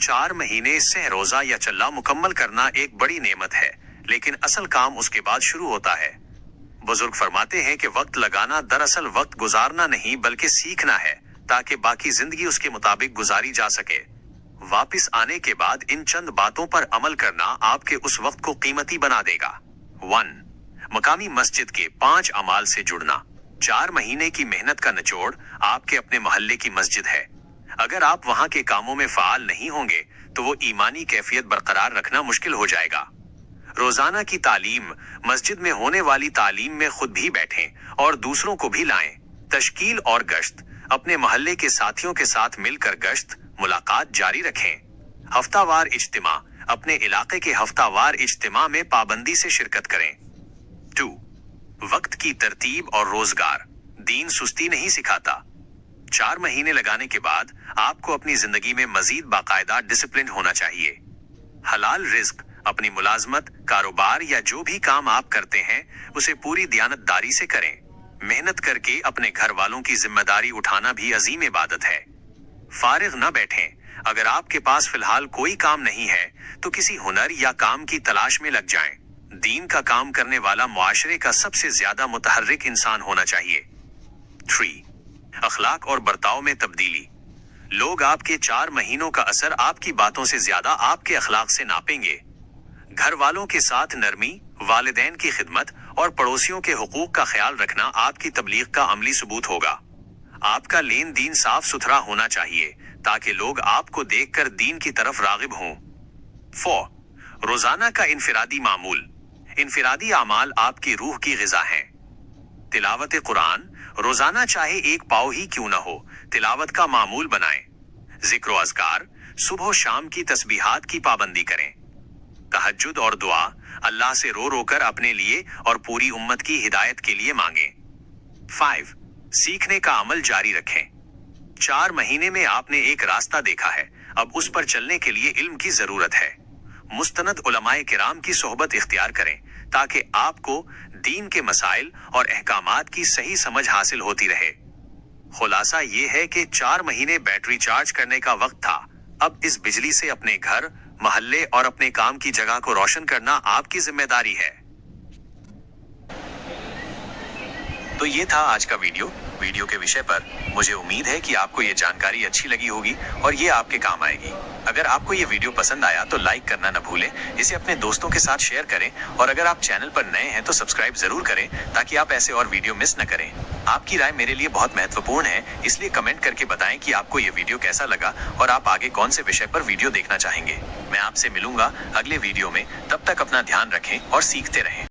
4 महीने सह रोजा या चल्ला मुकम्मल करना एक बड़ी नेमत है, लेकिन असल काम उसके बाद शुरू होता है। बुजुर्ग फरमाते हैं कि वक्त लगाना दरअसल वक्त गुजारना नहीं बल्कि सीखना है, ताकि बाकी जिंदगी उसके मुताबिक गुजारी जा सके। वापस आने के बाद इन चंद बातों पर अमल करना आपके उस वक्त को कीमती बना देगा। 1. मकामी मस्जिद के 5 अमाल से जुड़ना। 4 महीने की मेहनत का निचोड़ आपके अपने मोहल्ले की मस्जिद है। अगर आप वहां के कामों में फाल नहीं होंगे तो वो ईमानी कैफियत बरकरार रखना मुश्किल हो जाएगा। रोजाना की तालीम, मस्जिद में होने वाली तालीम में खुद भी बैठें और दूसरों को भी लाएं। तश्कील और गश्त, अपने मोहल्ले के साथियों के साथ मिलकर गश्त, मुलाकात जारी रखें। हफ्तावार इज्तिमा, अपने इलाके के हफ्तावार इज्तिमा में पाबंदी से शिरकत करें। 2. वक्त की तरतीब और रोजगार। दीन सुस्ती नहीं सिखाता। 4 महीने लगाने के बाद आपको अपनी जिंदगी में मजीद बाकायदा डिसिप्लिन होना चाहिए। हलाल रिज्क, अपनी मुलाजमत, कारोबार या जो भी काम आप करते हैं उसे पूरी दियानतदारी से करें। मेहनत करके अपने घर वालों की जिम्मेदारी उठाना भी अजीम इबादत है। फारिग न बैठें। अगर आपके पास फिलहाल कोई काम नहीं है तो किसी हुनर या काम की तलाश में लग जाएं। दीन का काम करने वाला मुआशरे का सबसे ज्यादा मुतहर्रिक इंसान होना चाहिए। 3. अखलाक और बर्ताव में तब्दीली। लोग आपके 4 महीनों का असर आपकी बातों से ज्यादा आपके अखलाक से नापेंगे। घर वालों के साथ नरमी, वालिदैन की खिदमत और पड़ोसियों के हुकूक का ख्याल रखना आपकी तबलीग का अमली सबूत होगा। आपका लेन देन साफ सुथरा होना चाहिए ताकि लोग आपको देखकर दीन की तरफ रागिब हों। 4. रोजाना का इनफिरादी मामूल। इनफिरादी अमाल आपकी रूह की ग़िज़ा हैं। तिलावत कुरान, रोजाना चाहे एक पाव ही क्यों न हो, तिलावत का मामूल बनाएं। जिक्र व अज़कार, सुबह शाम की तस्बीहात की पाबंदी करें। तहज्जुद और दुआ, अल्लाह से रो रो कर अपने लिए और पूरी उम्मत की हिदायत के लिए मांगें। 5. सीखने का अमल जारी रखें। 4 महीने में आपने एक रास्ता देखा है, अब उस पर चलने के लिए इल्म की जरूरत है। मुस्तनद उलमाए किराम की सोहबत इख्तियार करें ताकि आपको दीन के मसाइल और अहकामात की सही समझ हासिल होती रहे। खुलासा ये है कि 4 महीने बैटरी चार्ज करने का वक्त था। अब इस बिजली से अपने घर, मोहल्ले और अपने काम की जगह को रोशन करना आपकी जिम्मेदारी है। तो ये था आज का वीडियो के विषय पर। मुझे उम्मीद है कि आपको ये जानकारी अच्छी लगी होगी और ये आपके काम आएगी। अगर आपको ये वीडियो पसंद आया तो लाइक करना न भूलें, इसे अपने दोस्तों के साथ शेयर करें और अगर आप चैनल पर नए हैं तो सब्सक्राइब जरूर करें ताकि आप ऐसे और वीडियो मिस न करें। आपकी राय मेरे लिए बहुत महत्वपूर्ण है, इसलिए कमेंट करके बताएं कि आपको ये वीडियो कैसा लगा और आप आगे कौन से विषय पर वीडियो देखना चाहेंगे। मैं आपसे मिलूंगा अगले वीडियो में, तब तक अपना ध्यान रखें और सीखते रहें।